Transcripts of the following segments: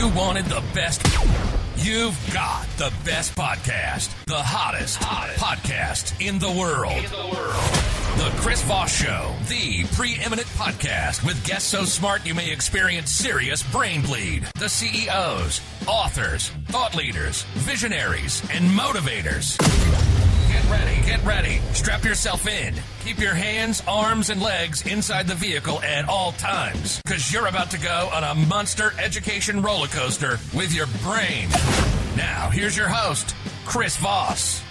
You wanted the best. You've got the best podcast, the hottest podcast in the world. The Chris Voss Show, the preeminent podcast with guests so smart you may experience serious brain bleed. The CEOs, authors, thought leaders, visionaries, and motivators. Get ready. Strap yourself in. Keep your hands, arms, and legs inside the vehicle at all times, because you're about to go on a monster education roller coaster with your brain. Now, here's your host, Chris Voss.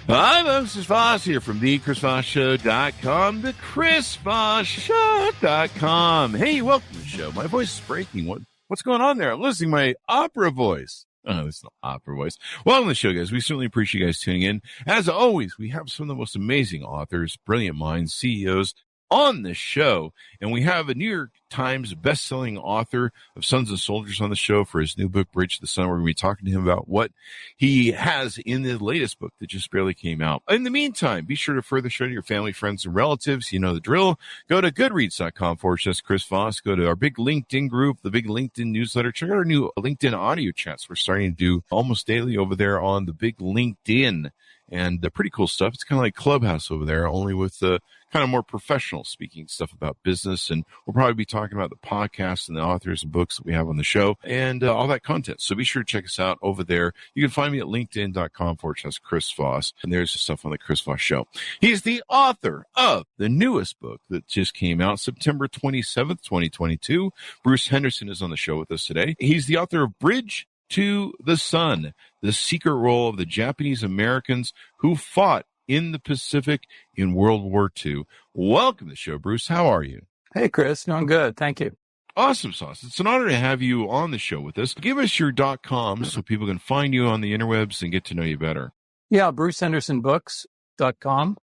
Hi, this is Voss here from thechrisvossshow.com, thechrisvossshow.com. Hey, welcome to the show. My voice is breaking. What's going on there? I'm losing my opera voice. Oh, it's not opera voice. Welcome to the show, guys. We certainly appreciate you guys tuning in. As always, we have some of the most amazing authors, brilliant minds, CEOs on the show. And we have a New York Times best-selling author of Sons and Soldiers on the show for his new book, Bridge to the Sun. We're going to be talking to him about what he has in the latest book that just barely came out. In the meantime, be sure to further show to your family, friends, and relatives. You know the drill. Go to goodreads.com/Chris Voss. Go to our big LinkedIn group, the big LinkedIn newsletter. Check out our new LinkedIn audio chats. We're starting to do almost daily over there on the big LinkedIn. And pretty cool stuff. It's kind of like Clubhouse over there, only with kind of more professional speaking stuff about business. And we'll probably be talking about the podcasts and the authors and books that we have on the show and all that content. So be sure to check us out over there. You can find me at linkedin.com/Chris Voss. And there's the stuff on the Chris Voss Show. He's the author of the newest book that just came out September 27th, 2022. Bruce Henderson is on the show with us today. He's the author of Bridge to the Sun, the secret role of the Japanese Americans who fought in the Pacific in World War II. Welcome to the show, Bruce. How are you? Hey, Chris. Doing good. Thank you. Awesome sauce. It's an honor to have you on the show with us. Give us your .com so people can find you on the interwebs and get to know you better. Yeah, BruceHendersonBooks.com.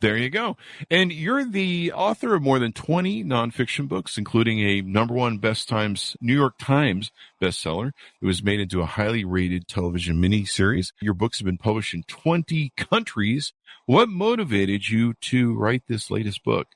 There you go. And you're the author of more than 20 nonfiction books, including a #1 New York Times bestseller. It was made into a highly rated television miniseries. Your books have been published in 20 countries. What motivated you to write this latest book?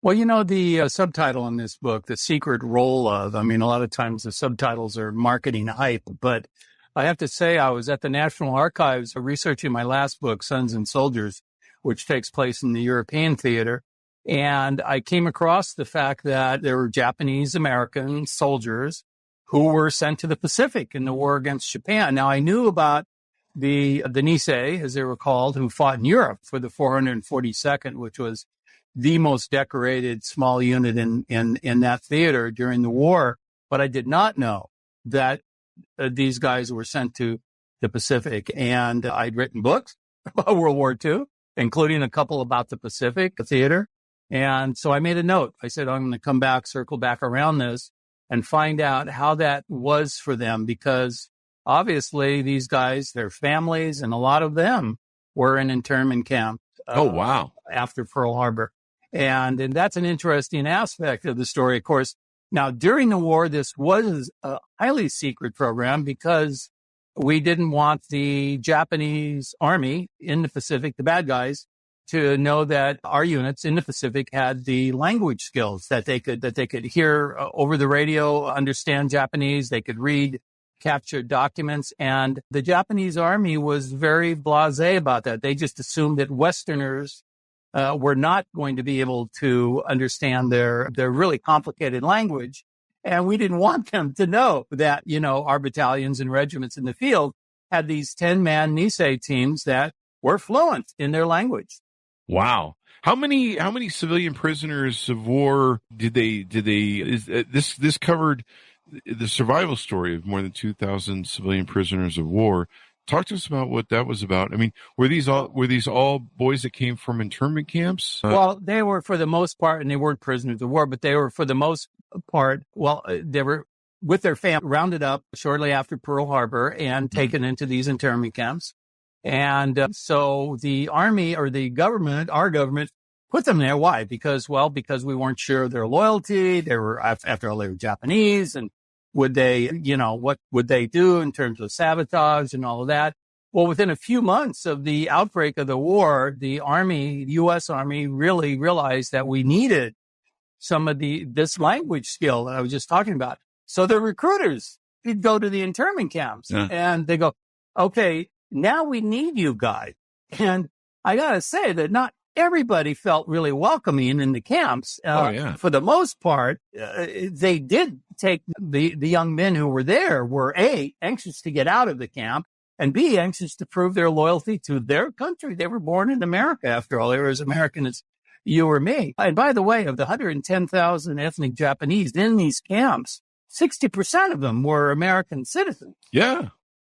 Well, you know, the subtitle in this book, The Secret Role of, I mean, a lot of times the subtitles are marketing hype, but I have to say I was at the National Archives researching my last book, Sons and Soldiers, which takes place in the European theater. And I came across the fact that there were Japanese American soldiers who were sent to the Pacific in the war against Japan. Now, I knew about the Nisei, as they were called, who fought in Europe for the 442nd, which was the most decorated small unit in that theater during the war. But I did not know that these guys were sent to the Pacific. And I'd written books about World War II, including a couple about the Pacific theater. And so I made a note. I said, I'm going to come back, circle back around this and find out how that was for them, because obviously these guys, their families, and a lot of them were in internment camps. Oh, wow. After Pearl Harbor. And that's an interesting aspect of the story, of course. Now, during the war, this was a highly secret program because we didn't want the Japanese army in the Pacific, the bad guys, to know that our units in the Pacific had the language skills that they could hear over the radio, understand Japanese, they could read captured documents. And the Japanese army was very blasé about that. They just assumed that Westerners were not going to be able to understand their really complicated language. And we didn't want them to know that, you know, our battalions and regiments in the field had these 10-man Nisei teams that were fluent in their language. Wow. How many civilian prisoners of war this covered the survival story of more than 2,000 civilian prisoners of war. Talk to us about what that was about. I mean, were these all boys that came from internment camps? Well, they were for the most part, and they weren't prisoners of war, but they were for the most part, they were with their family rounded up shortly after Pearl Harbor and taken into these internment camps. And so the army or the government, our government, put them there. Why? Because we weren't sure of their loyalty. They were, after all, they were Japanese, and would they, what would they do in terms of sabotage and all of that? Well, within a few months of the outbreak of the war, the U.S. Army really realized that we needed some of this language skill that I was just talking about. So the recruiters would go to the internment camps and they go, okay, now we need you guys. And I got to say that not everybody felt really welcoming in the camps. For the most part, they did take the young men who were there were A, anxious to get out of the camp, and B, anxious to prove their loyalty to their country. They were born in America, after all. They were as American as you or me. And by the way, of the 110,000 ethnic Japanese in these camps, 60% of them were American citizens. Yeah.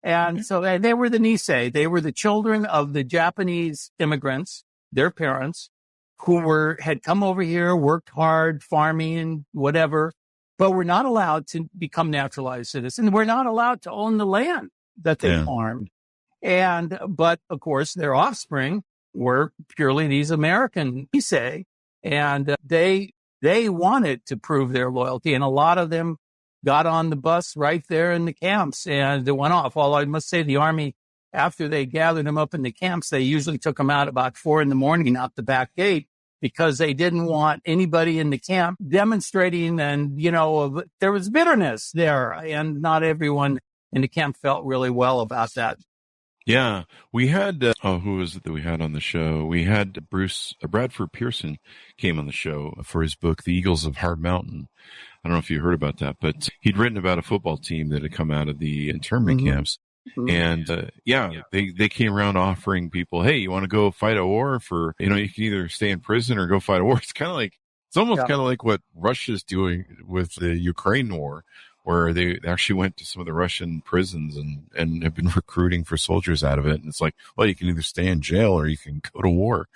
And so they were the Nisei. They were the children of the Japanese immigrants, their parents, who had come over here, worked hard, farming, whatever, but were not allowed to become naturalized citizens. We're not allowed to own the land that they farmed. But of course, their offspring were purely these American Nisei, and they wanted to prove their loyalty, and a lot of them got on the bus right there in the camps and they went off. Although I must say the Army, after they gathered them up in the camps, they usually took them out about 4 a.m. out the back gate because they didn't want anybody in the camp demonstrating. And, there was bitterness there, and not everyone in the camp felt really well about that. Yeah, we had, who was it that we had on the show? We had Bradford Pearson came on the show for his book, The Eagles of Hard Mountain. I don't know if you heard about that, but he'd written about a football team that had come out of the internment camps. And, they came around offering people, hey, you want to go fight a war for, you can either stay in prison or go fight a war. It's almost kind of like what Russia's doing with the Ukraine war, where they actually went to some of the Russian prisons and have been recruiting for soldiers out of it. And it's like, well, you can either stay in jail or you can go to war.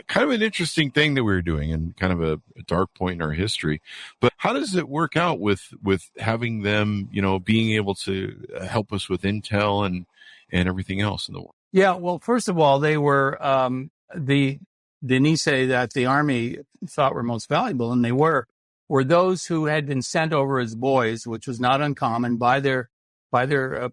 Kind of an interesting thing that we were doing, and kind of a dark point in our history. But how does it work out with having them, being able to help us with intel and everything else in the war? Yeah, well, first of all, they were the Nisei that the Army thought were most valuable, and they were those who had been sent over as boys, which was not uncommon, by their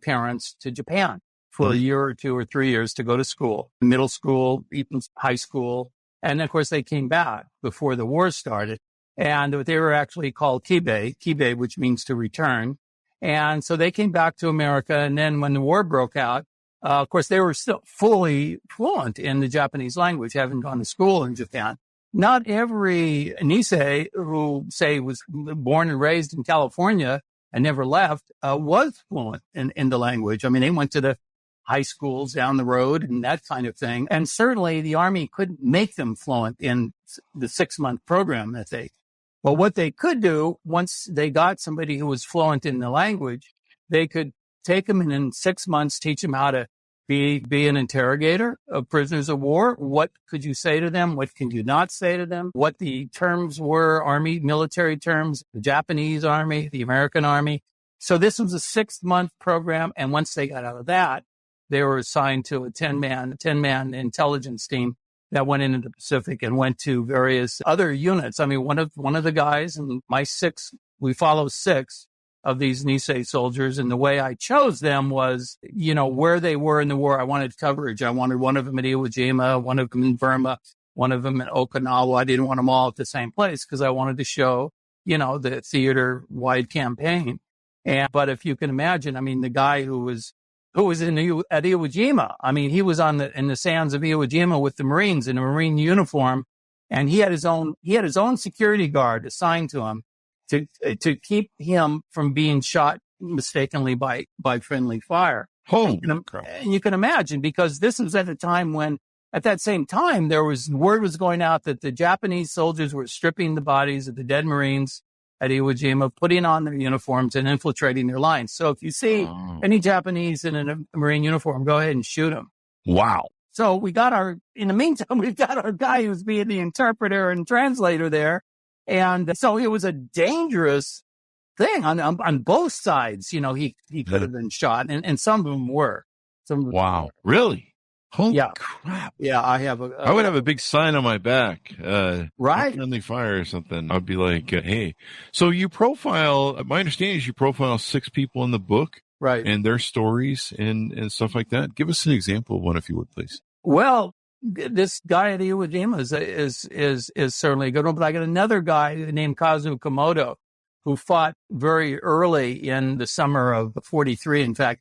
parents to Japan for a year or 2 or 3 years to go to school, middle school, even high school. And of course, they came back before the war started. And they were actually called kibe, which means to return. And so they came back to America. And then when the war broke out, of course, they were still fully fluent in the Japanese language, having gone to school in Japan. Not every Nisei who, say, was born and raised in California and never left was fluent in the language. I mean, they went to the high schools down the road and that kind of thing. And certainly the Army couldn't make them fluent in the 6-month program but what they could do, once they got somebody who was fluent in the language, they could take them and in 6 months teach them how to be an interrogator of prisoners of war. What could you say to them? What can you not say to them? What the terms were, Army, military terms, the Japanese Army, the American Army. So this was a 6-month program. And once they got out of that, they were assigned to a 10-man intelligence team that went into the Pacific and went to various other units. I mean, one of the guys in we follow 6 of these Nisei soldiers. And the way I chose them was, where they were in the war. I wanted coverage. I wanted one of them at Iwo Jima, one of them in Burma, one of them in Okinawa. I didn't want them all at the same place because I wanted to show, the theater-wide campaign. But if you can imagine, I mean, the guy who was at Iwo Jima, I mean, he was in the sands of Iwo Jima with the Marines in a Marine uniform, and he had his own security guard assigned to him to keep him from being shot mistakenly by friendly fire. Oh, and you can imagine, because this was at a time when, at that same time, word was going out that the Japanese soldiers were stripping the bodies of the dead Marines at Iwo Jima, putting on their uniforms and infiltrating their lines. So if you see any Japanese in a Marine uniform, go ahead and shoot them. Wow. So in the meantime, we've got our guy who's being the interpreter and translator there. And so it was a dangerous thing on both sides. He could have been shot, and some of them were. Wow. Really? Holy crap. Yeah, I would have a big sign on my back. Right. Friendly fire or something. I'd be like, hey. So my understanding is you profile 6 people in the book. Right. And their stories and stuff like that. Give us an example of one, if you would, please. Well, this guy at Iwo Jima is certainly a good one, but I got another guy named Kazu Komodo, who fought very early in the summer of 43. In fact,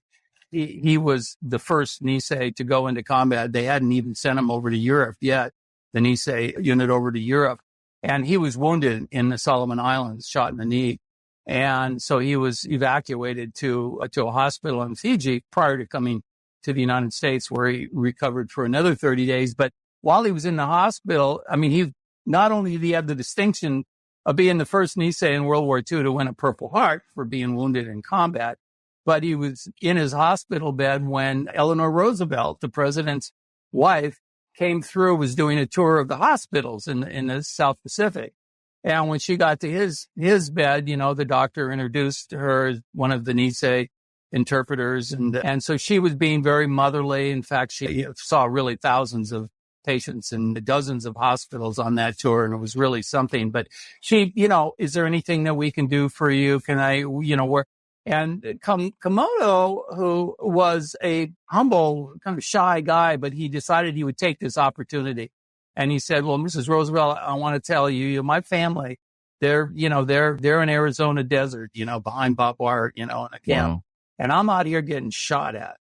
he was the first Nisei to go into combat. They hadn't even sent him over to Europe yet, the Nisei unit over to Europe. And he was wounded in the Solomon Islands, shot in the knee. And so he was evacuated to a hospital in Fiji prior to coming to the United States, where he recovered for another 30 days. But while he was in the hospital, I mean, he not only did he have the distinction of being the first Nisei in World War II to win a Purple Heart for being wounded in combat, but he was in his hospital bed when Eleanor Roosevelt, the president's wife, came through, was doing a tour of the hospitals in the South Pacific. And when she got to his bed, you know, the doctor introduced her as one of the Nisei interpreters. And so she was being very motherly. In fact, she saw really thousands of patients in dozens of hospitals on that tour. And it was really something. But she, you know, is there anything that we can do for you? Can I, you know, work? And Komodo, who was a humble, kind of shy guy, but he decided he would take this opportunity. And he said, well, Mrs. Roosevelt, I want to tell you, my family, they're in Arizona desert, you know, behind barbed wire, you know, in a camp. Wow. And I'm out here getting shot at.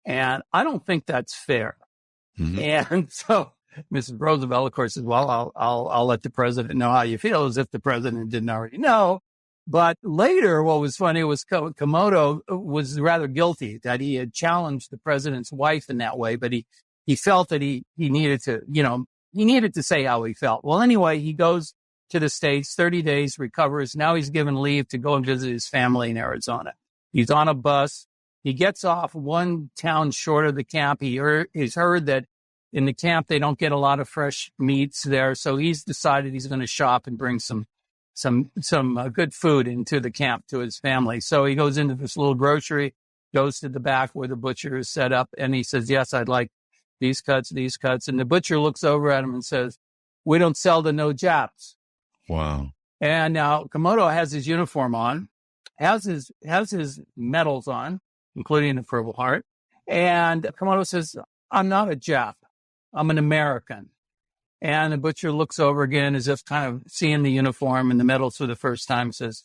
And I don't think that's fair. Mm-hmm. And so Mrs. Roosevelt, of course, says, well, I'll let the president know how you feel, as if the president didn't already know. But later, what was funny was Komodo was rather guilty that he had challenged the president's wife in that way, but he felt that he needed to, you know, he needed to say how he felt. Well, anyway, he goes to the States, 30 days, recovers. Now he's given leave to go and visit his family in Arizona. He's on a bus. He gets off one town short of the camp. He's heard that in the camp, they don't get a lot of fresh meats there. So he's decided he's going to shop and bring some good food into the camp to his family. So he goes into this little grocery, goes to the back where the butcher is set up, and he says, yes, I'd like these cuts. And the butcher looks over at him and says, we don't sell to no Japs. Wow. And now Komodo has his uniform on, has his medals on, including the Purple Heart. And Komodo says, I'm not a Jap. I'm an American. And the butcher looks over again as if kind of seeing the uniform and the medals for the first time, says,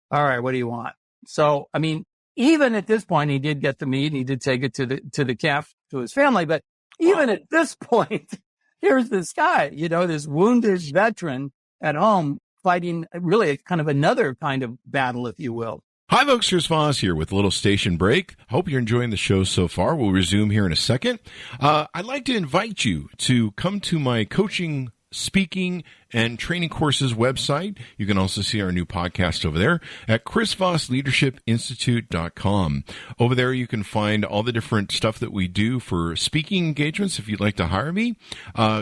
all right, what do you want? So, I mean, even at this point, he did get the meat and he did take it to the camp to his family. But even at this point, here's this guy, you know, this wounded veteran at home fighting really kind of another kind of battle, if you will. Hi, folks. Here's Voss here with a little station break. Hope you're enjoying the show so far. We'll resume here in a second. I'd like to invite you to come to my coaching, speaking, and training courses website. You can also see our new podcast over there at chrisvossleadershipinstitute.com. Over there, you can find all the different stuff that we do for speaking engagements if you'd like to hire me,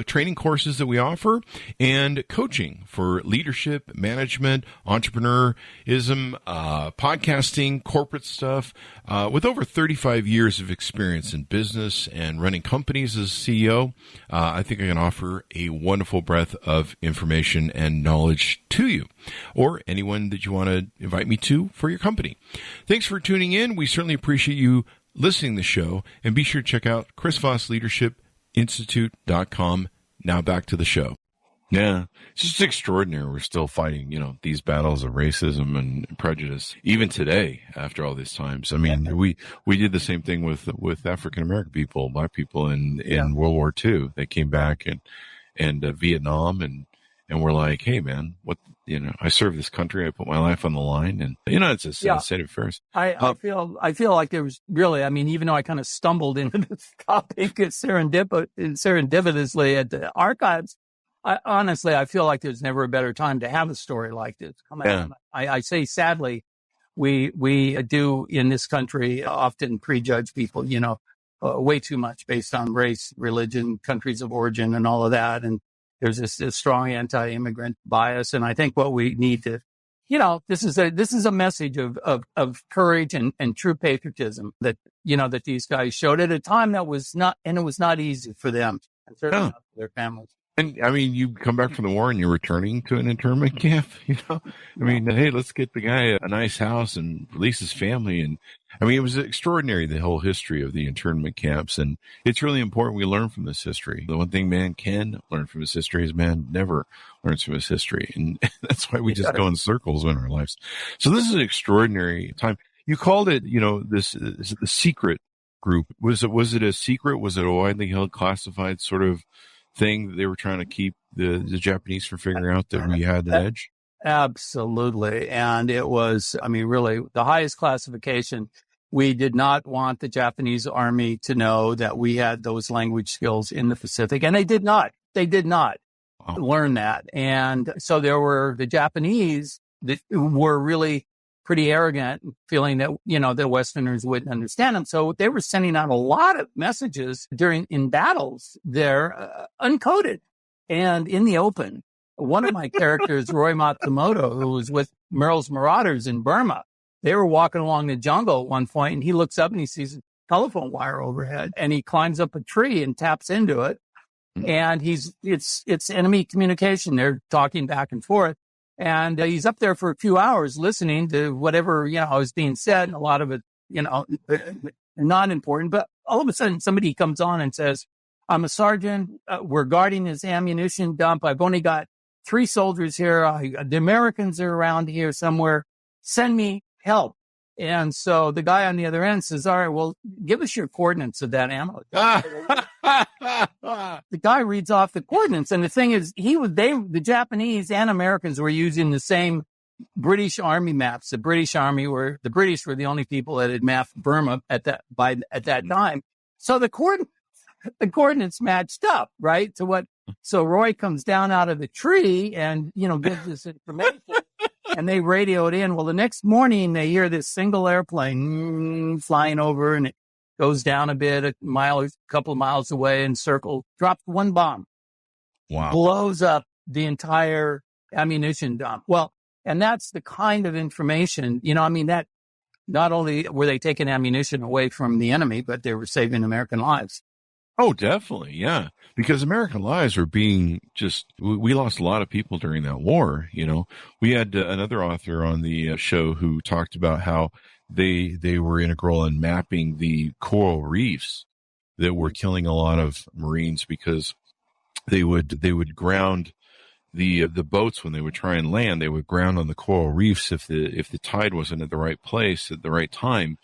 training courses that we offer, and coaching for leadership, management, entrepreneurism, podcasting, corporate stuff. With over 35 years of experience in business and running companies as CEO, I think I can offer a wonderful breadth of information and knowledge to you, or anyone that you want to invite me to for your company. Thanks for tuning in. We certainly appreciate you listening to the show, and be sure to check out chrisvossleadershipinstitute.com. Now back to the show. Yeah, it's just extraordinary. We're still fighting, you know, these battles of racism and prejudice, even today, after all these times. I mean, we did the same thing with African American people, Black people in World War II. They came back and Vietnam, and we're like, hey, man, what, you know, I serve this country. I put my life on the line, and, you know, it's a state of affairs. I feel like there was really, I mean, even though I kind of stumbled into this topic serendipitously at the archives, I feel like there's never a better time to have a story like this come out. I say, sadly, we do in this country often prejudge people, you know, way too much based on race, religion, countries of origin, and all of that. And there's this strong anti-immigrant bias. And I think what we need to, you know, this is a message of courage and true patriotism that, you know, that these guys showed at a time that was not, and it was not easy for them and certainly not for their families. And I mean, you come back from the war and you're returning to an internment camp, I mean, hey, let's get the guy a nice house and release his family. And I mean, it was extraordinary, the whole history of the internment camps. And it's really important we learn from this history. The one thing man can learn from his history is man never learns from his history. And that's why we just go in circles in our lives. So this is an extraordinary time. You called it, the secret group. Was it a secret? Was it a widely held classified sort of thing that they were trying to keep the Japanese from figuring out that we had an edge? Absolutely. And it was, I mean, really the highest classification. We did not want the Japanese army to know that we had those language skills in the Pacific. And they did not learn that. And so there were the Japanese that were really pretty arrogant, feeling that, the Westerners wouldn't understand them. So they were sending out a lot of messages in battles there, uncoded and in the open. One of my characters, Roy Matsumoto, who was with Merle's Marauders in Burma, they were walking along the jungle at one point, and he looks up and he sees a telephone wire overhead, and he climbs up a tree and taps into it. And it's enemy communication. They're talking back and forth. And he's up there for a few hours listening to whatever, is being said. And a lot of it, not important. But all of a sudden, somebody comes on and says, I'm a sergeant. We're guarding this ammunition dump. I've only got 3 soldiers here. The Americans are around here somewhere. Send me help. And so the guy on the other end says, all right, well, give us your coordinates of that ammo. The guy reads off the coordinates. And the thing is, the Japanese and Americans were using the same British Army maps. The British were the only people that had mapped Burma at that time. So the coordinates matched up, right? So Roy comes down out of the tree and, gives this information. And they radioed in. Well, the next morning they hear this single airplane flying over, and it goes down a bit, a couple of miles away, and drops one bomb. Wow. Blows up the ammunition dump. Well, and that's the kind of information, that not only were they taking ammunition away from the enemy, but they were saving American lives. Oh, definitely. Yeah. Because American lives were being we lost a lot of people during that war. We had another author on the show who talked about how they were integral in mapping the coral reefs that were killing a lot of Marines, because they would ground the boats when they would try and land. They would ground on the coral reefs if the tide wasn't at the right place at the right time.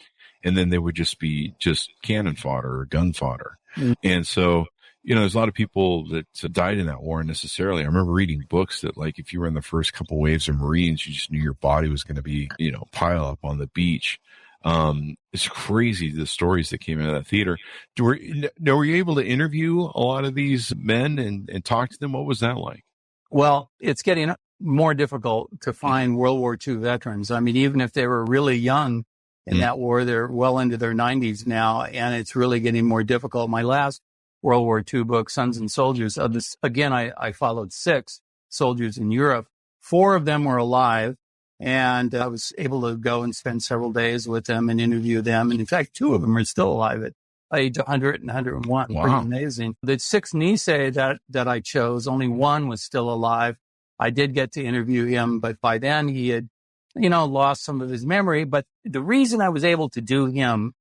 And then they would just be cannon fodder or gun fodder. Mm-hmm. And so, there's a lot of people that died in that war unnecessarily. I remember reading books that, like, if you were in the first couple waves of Marines, you just knew your body was going to be, pile up on the beach. It's crazy, the stories that came out of that theater. Were you able to interview a lot of these men and talk to them? What was that like? Well, it's getting more difficult to find World War II veterans. I mean, even if they were really young in that war, they're well into their 90s now, and it's really getting more difficult. My last World War II book, Sons and Soldiers, I followed 6 soldiers in Europe. 4 of them were alive, and I was able to go and spend several days with them and interview them. And in fact, 2 of them are still alive at age 100 and 101. Wow. Pretty amazing. The 6 Nisei that I chose, only 1 was still alive. I did get to interview him, but by then he had lost some of his memory. But the reason I was able to do him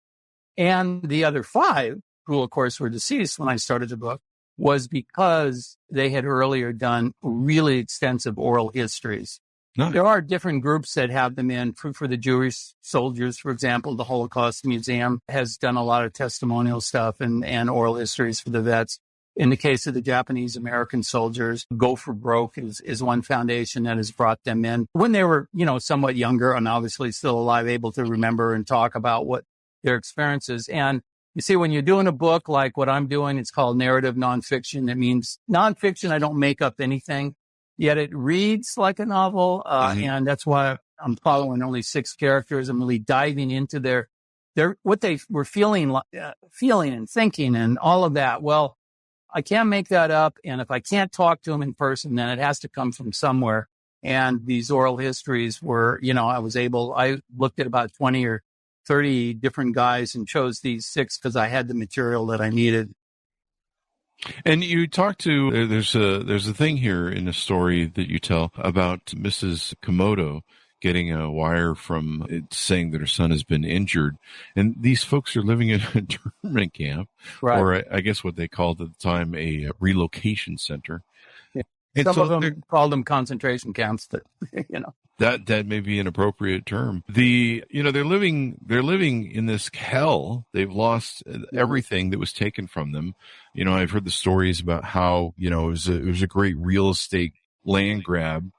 and the other 5, who of course were deceased when I started the book, was because they had earlier done really extensive oral histories. Nice. There are different groups that have them in. For the Jewish soldiers, for example, the Holocaust Museum has done a lot of testimonial stuff and oral histories for the vets. In the case of the Japanese American soldiers, Go for Broke is one foundation that has brought them in when they were, somewhat younger and obviously still alive, able to remember and talk about what their experiences. And you see, when you're doing a book like what I'm doing, it's called narrative nonfiction. That means nonfiction, I don't make up anything, yet it reads like a novel. And that's why I'm following only 6 characters. I'm really diving into their what they were feeling and thinking and all of that. Well, I can't make that up. And if I can't talk to them in person, then it has to come from somewhere. And these oral histories were, I looked at about 20 or 30 different guys and chose these 6 because I had the material that I needed. And you talk to, there's a thing here in a story that you tell about Mrs. Komodo getting a wire from it saying that her son has been injured. And these folks are living in a internment camp, Right. or I guess what they called at the time a relocation center. Yeah. And Some so of them called them concentration camps, that, that may be an appropriate term. They're living in this hell. They've lost everything that was taken from them. I've heard the stories about how, it was a great real estate land grab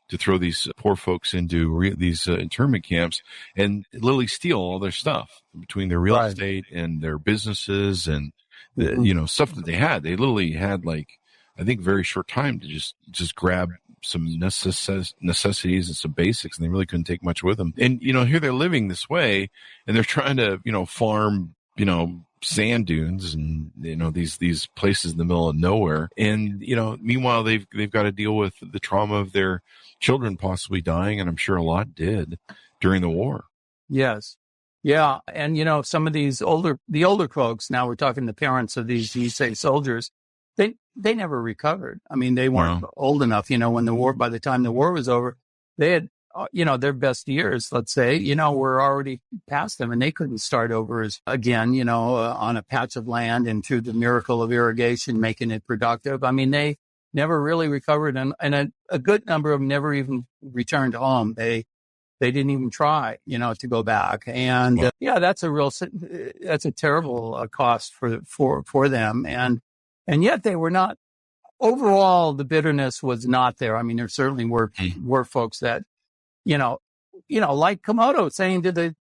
to throw these poor folks into these internment camps and literally steal all their stuff between their real estate and their businesses and stuff that they had. They literally had, like, I think, very short time to just grab some necessities and some basics, and they really couldn't take much with them. And here they're living this way, and they're trying to farm sand dunes and these places in the middle of nowhere. And meanwhile they've got to deal with the trauma of their children possibly dying, and I'm sure a lot did during the war. Yes. Yeah. And some of these older folks, now we're talking the parents of these Nisei soldiers, they never recovered. I mean, they weren't old enough, when by the time the war was over, they had, their best years, let's say, were already past them, and they couldn't start over again, on a patch of land and through the miracle of irrigation, making it productive. I mean, they never really recovered, and a good number of them never even returned home. They didn't even try, to go back. And that's a terrible cost for them. And yet they were not, overall, the bitterness was not there. I mean, there certainly were folks that, like Komodo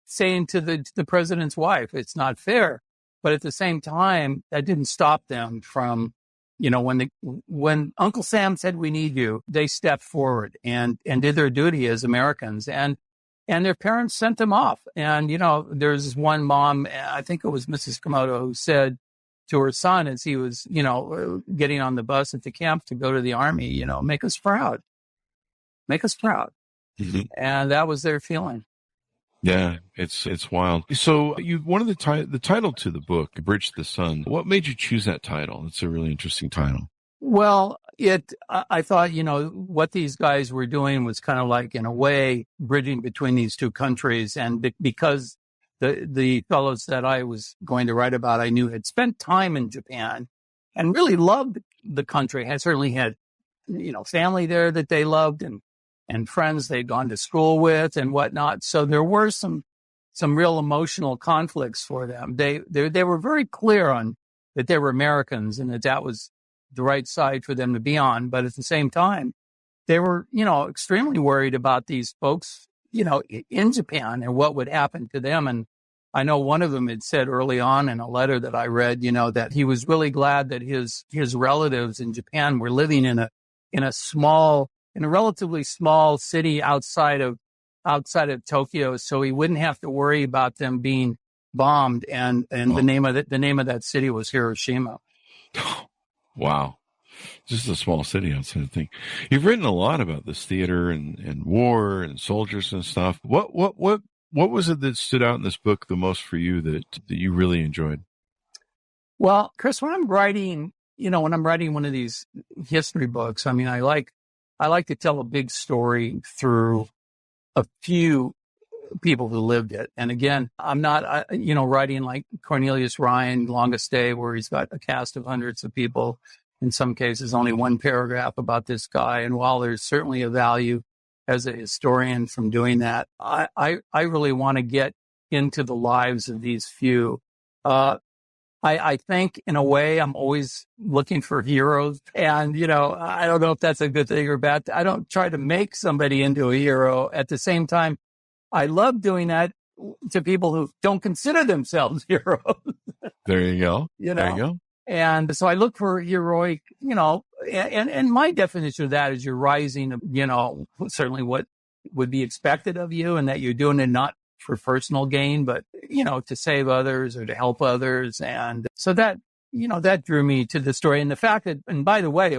saying to the president's wife, it's not fair. But at the same time, that didn't stop them from, when Uncle Sam said, we need you, they stepped forward and did their duty as Americans, and their parents sent them off. And, there's one mom, I think it was Mrs. Komodo, who said to her son as he was, getting on the bus at the camp to go to the army, make us proud. Make us proud. Mm-hmm. And that was their feeling. Yeah, it's wild. So one of the title to the book, Bridge to the Sun. What made you choose that title? It's a really interesting title. Well, I thought, what these guys were doing was kind of like, in a way, bridging between these two countries. And because the fellows that I was going to write about, I knew had spent time in Japan and really loved the country. I certainly had, family there that they loved and friends they'd gone to school with and whatnot. So there were some real emotional conflicts for them. They were very clear on that they were Americans and that was the right side for them to be on. But at the same time, they were, extremely worried about these folks, in Japan and what would happen to them. And I know one of them had said early on in a letter that I read, that he was really glad that his relatives in Japan were living in a relatively small city outside of Tokyo, so he wouldn't have to worry about them being bombed. And the name of that city was Hiroshima. Wow. Just a small city outside of the thing. You've written a lot about this theater and war and soldiers and stuff. What was it that stood out in this book the most for you that you really enjoyed? Well, Chris, when I'm writing one of these history books, I mean, I like to tell a big story through a few people who lived it. And again, I'm not, writing like Cornelius Ryan, Longest Day, where he's got a cast of hundreds of people. In some cases, only one paragraph about this guy. And while there's certainly a value as a historian from doing that, I really want to get into the lives of these few. I think in a way I'm always looking for heroes, and, I don't know if that's a good thing or bad. I don't try to make somebody into a hero. At the same time, I love doing that to people who don't consider themselves heroes. There you go. There you go. And so I look for heroic, and my definition of that is you're rising, certainly what would be expected of you, and that you're doing it not for personal gain, but, to save others or to help others. And so that, that drew me to the story. And the fact that, and by the way,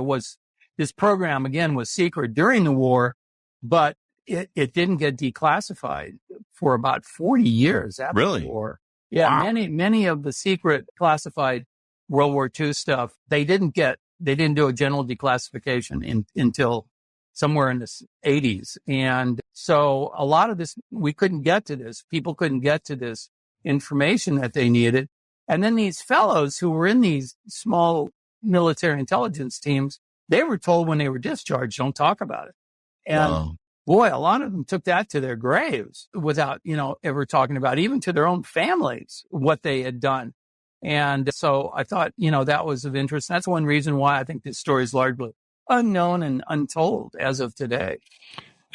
this program again was secret during the war, but it didn't get declassified for about 40 years after the war. Yeah. Wow. Many of the secret classified World War II stuff, they didn't do a general declassification until somewhere in the 80s. And so a lot of this, we couldn't get to this. People couldn't get to this information that they needed. And then these fellows who were in these small military intelligence teams, they were told when they were discharged, don't talk about it. And boy, a lot of them took that to their graves without, ever talking about, even to their own families, what they had done. And so I thought, that was of interest. That's one reason why I think this story is largely unknown and untold as of today.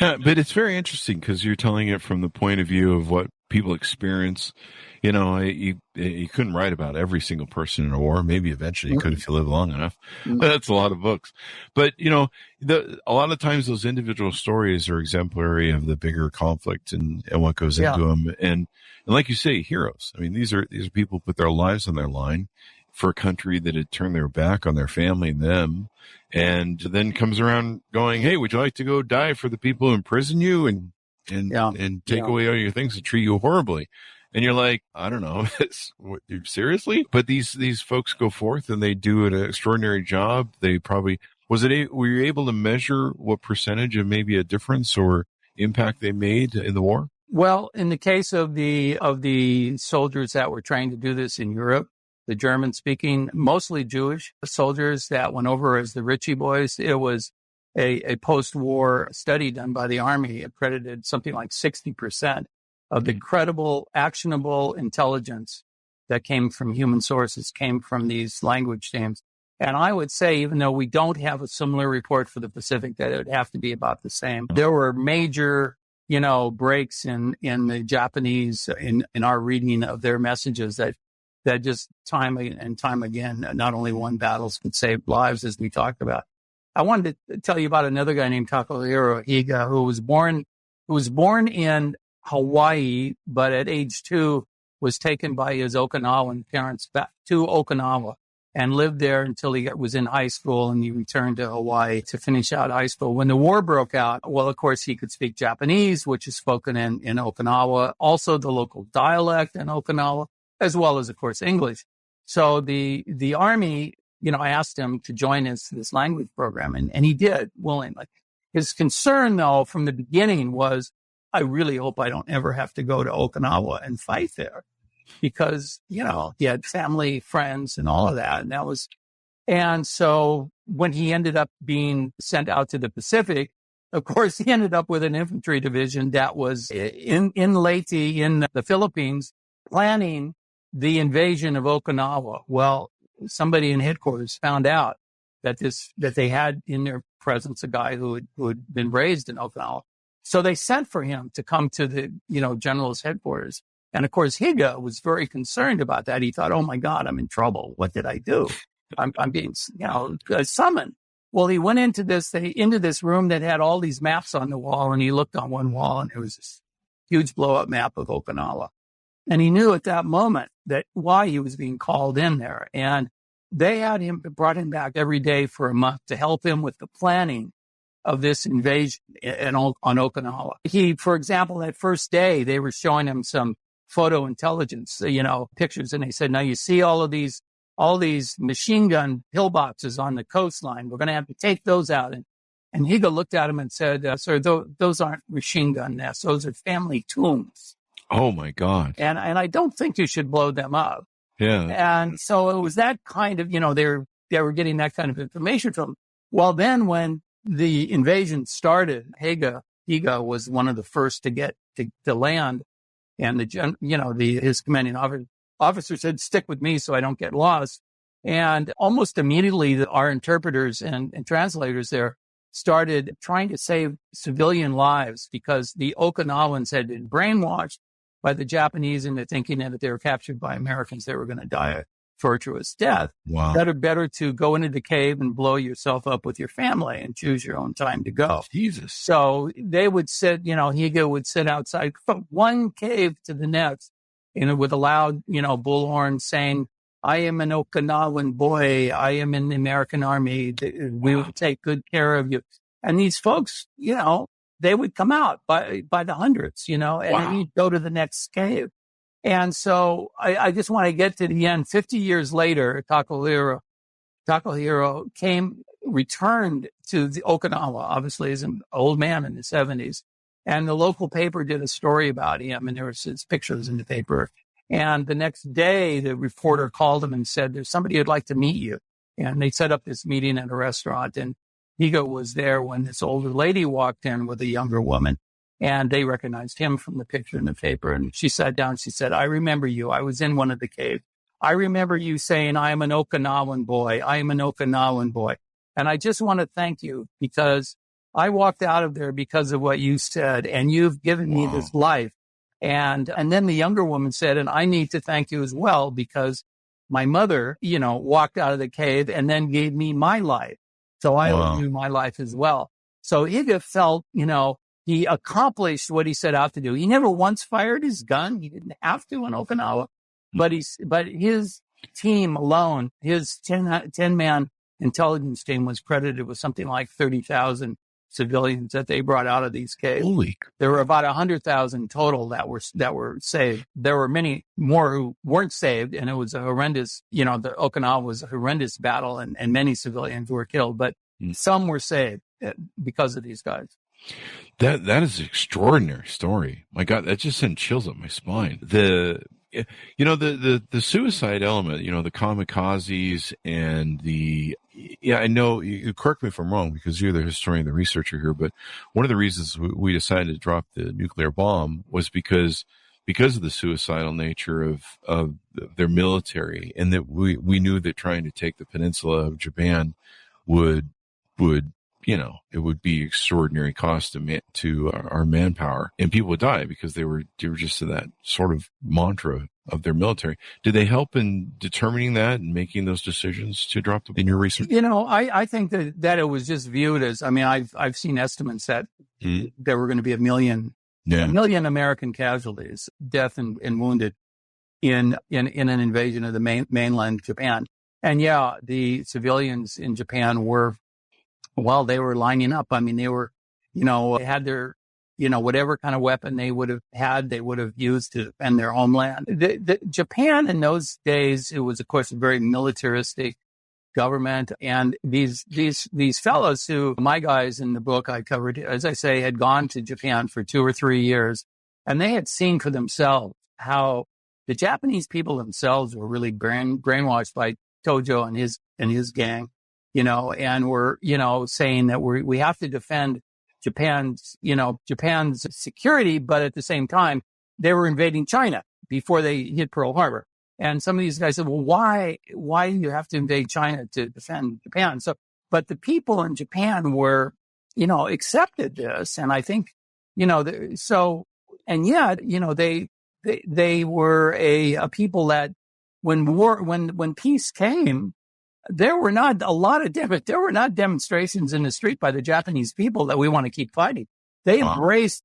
Yeah, but it's very interesting because you're telling it from the point of view of what people experience. You couldn't write about every single person in a war. Maybe eventually you could if you live long enough. That's a lot of books. But, a lot of times those individual stories are exemplary of the bigger conflict and what goes into them. And like you say, heroes. I mean, these are people who put their lives on their line for a country that had turned their back on their family and them, and then comes around going, hey, would you like to go die for the people who imprison you and take away all your things and treat you horribly? And you're like, I don't know, seriously? But these folks go forth and they do an extraordinary job. They probably, were you able to measure what percentage of maybe a difference or impact they made in the war? Well, in the case of the soldiers that were trying to do this in Europe, the German-speaking, mostly Jewish soldiers that went over as the Ritchie boys, it was a post-war study done by the Army, accredited something like 60% of the credible, actionable intelligence that came from human sources, came from these language teams. And I would say, even though we don't have a similar report for the Pacific, that it would have to be about the same. There were major, breaks in the Japanese, in our reading of their messages that just time and time again, not only won battles, but saved lives, as we talked about. I wanted to tell you about another guy named Takahiro Higa, who was born in Hawaii, but at age 2 was taken by his Okinawan parents back to Okinawa and lived there until he was in high school, and he returned to Hawaii to finish out high school. When the war broke out, well, of course, he could speak Japanese, which is spoken in Okinawa, also the local dialect in Okinawa, as well as, of course, English. So the Army, asked him to join this language program, and he did willingly. His concern, though, from the beginning was, I really hope I don't ever have to go to Okinawa and fight there, because, he had family, friends, and all of that. And so when he ended up being sent out to the Pacific, of course, he ended up with an infantry division that was in Leyte, in the Philippines, planning the invasion of Okinawa. Well, somebody in headquarters found out that they had in their presence a guy who had been raised in Okinawa. So they sent for him to come to the, general's headquarters. And of course, Higa was very concerned about that. He thought, oh my God, I'm in trouble. What did I do? I'm being, summoned. Well, he went into this room that had all these maps on the wall, and he looked on one wall, and there was this huge blow-up map of Okinawa. And he knew at that moment that why he was being called in there. And they brought him back every day for a month to help him with the planning of this invasion on Okinawa. For example, that first day, they were showing him some photo intelligence, pictures. And they said, now you see all these machine gun pillboxes on the coastline. We're going to have to take those out. And Higa looked at him and said, sir, those aren't machine gun nests. Those are family tombs. Oh my God. And I don't think you should blow them up. Yeah. And so it was that kind of, they were getting that kind of information from him. Well, then when the invasion started, Higa was one of the first to get to land. And his commanding officer said, stick with me so I don't get lost. And almost immediately, our interpreters and translators there started trying to save civilian lives, because the Okinawans had been brainwashed by the Japanese into thinking that if they were captured by Americans, they were going to die a torturous death. Wow. Better to go into the cave and blow yourself up with your family and choose your own time to go. Jesus. So they would sit, Higa would sit outside from one cave to the next, with a loud, bullhorn saying, I am an Okinawan boy. I am in the American Army. We will take good care of you. And these folks, they would come out by the hundreds, and then you'd go to the next cave. And so I just want to get to the end. 50 years later, Takahiro returned to the Okinawa, obviously as an old man in his 70s. And the local paper did a story about him, and there was his pictures in the paper. And the next day, the reporter called him and said, there's somebody who'd like to meet you. And they set up this meeting at a restaurant. And Higo was there when this older lady walked in with a younger woman. And they recognized him from the picture in the paper. And she sat down. She said, I remember you. I was in one of the caves. I remember you saying, I am an Okinawan boy. I am an Okinawan boy. And I just want to thank you because I walked out of there because of what you said. And you've given me this life. And then the younger woman said, and I need to thank you as well because my mother, walked out of the cave and then gave me my life. So I owe you my life as well. So Higa felt, he accomplished what he set out to do. He never once fired his gun. He didn't have to in Okinawa, but his team alone, his 10-man intelligence team was credited with something like 30,000 civilians that they brought out of these caves. There were about 100,000 total that were saved. There were many more who weren't saved, and it was a horrendous, the Okinawa was a horrendous battle, and many civilians were killed, but some were saved because of these guys. That is an extraordinary story. My God, that just sent chills up my spine. The suicide element, the kamikazes and I know, you correct me if I'm wrong because you're the historian, the researcher here, but one of the reasons we decided to drop the nuclear bomb was because of the suicidal nature of their military, and that we knew that trying to take the peninsula of Japan would it would be extraordinary cost to our manpower, and people would die because they were just to that sort of mantra of their military. Did they help in determining that and making those decisions to drop them in your research? I think that it was just viewed as, I've seen estimates that there were going to be a million American casualties, death and wounded in an invasion of the mainland Japan. And the civilians in Japan were, they were lining up. They were, they had their, whatever kind of weapon they would have used to defend their homeland. Japan in those days, it was, of course, a very militaristic government. And these fellows who, my guys in the book I covered, as I say, had gone to Japan for 2 or 3 years, and they had seen for themselves how the Japanese people themselves were really brainwashed by Tojo and his gang. And we're, saying that we have to defend Japan's security, but at the same time, they were invading China before they hit Pearl Harbor. And some of these guys said, well, why do you have to invade China to defend Japan? So, but the people in Japan were, accepted this. And I think, they were a people that when peace came, there were not demonstrations in the street by the Japanese people that we want to keep fighting. They embraced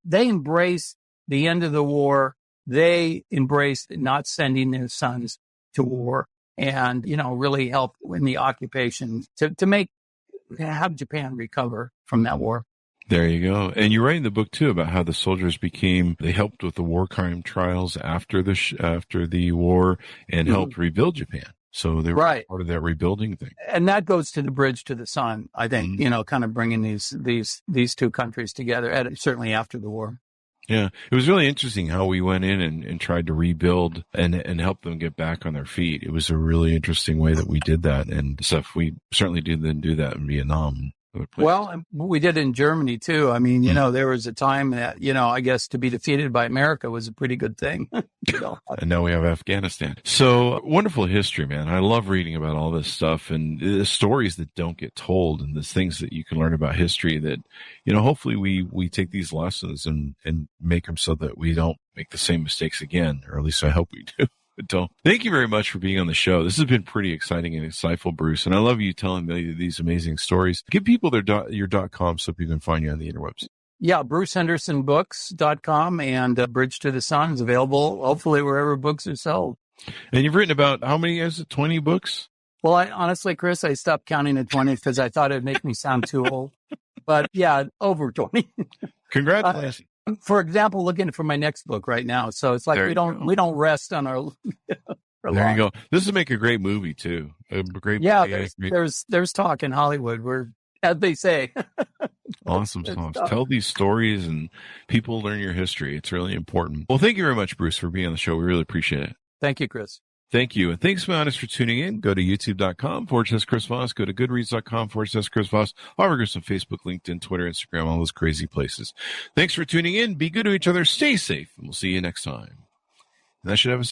the end of the war. They embraced not sending their sons to war, and really helped in the occupation to have Japan recover from that war. There you go. And you write in the book too about how the soldiers they helped with the war crime trials after the war and helped rebuild Japan. So they were part of that rebuilding thing. And that goes to the bridge to the sun, I think, kind of bringing these two countries together, certainly after the war. Yeah. It was really interesting how we went in and tried to rebuild and help them get back on their feet. It was a really interesting way that we did that and stuff. We certainly didn't do that in Vietnam. Well, we did in Germany too. There was a time that, I guess to be defeated by America was a pretty good thing. And now we have Afghanistan. So wonderful history, man. I love reading about all this stuff and the stories that don't get told and the things that you can learn about history that, hopefully we take these lessons and make them so that we don't make the same mistakes again, or at least I hope we do. But thank you very much for being on the show. This has been pretty exciting and insightful, Bruce. And I love you telling me these amazing stories. Give people your .com so people can find you on the interwebs. Yeah, BruceHendersonBooks.com and Bridge to the Sun is available, hopefully wherever books are sold. And you've written about how many, 20 books? Well, honestly, Chris, I stopped counting at 20 because I thought it'd make me sound too old. But yeah, over 20. Congratulations. For example, looking for my next book right now. So it's like There we you don't go. we don't rest on our. There you go. This would make a great movie too. A great, Yeah, great- there's talk in Hollywood. We're, as they say. awesome songs. Tell these stories and people learn your history. It's really important. Well, thank you very much, Bruce, for being on the show. We really appreciate it. Thank you, Chris. Thank you. And thanks, my honest, for tuning in. Go to youtube.com/Chris Voss. Go to goodreads.com/Chris Voss. However, go to Facebook, LinkedIn, Twitter, Instagram, all those crazy places. Thanks for tuning in. Be good to each other. Stay safe. And we'll see you next time. And that should have a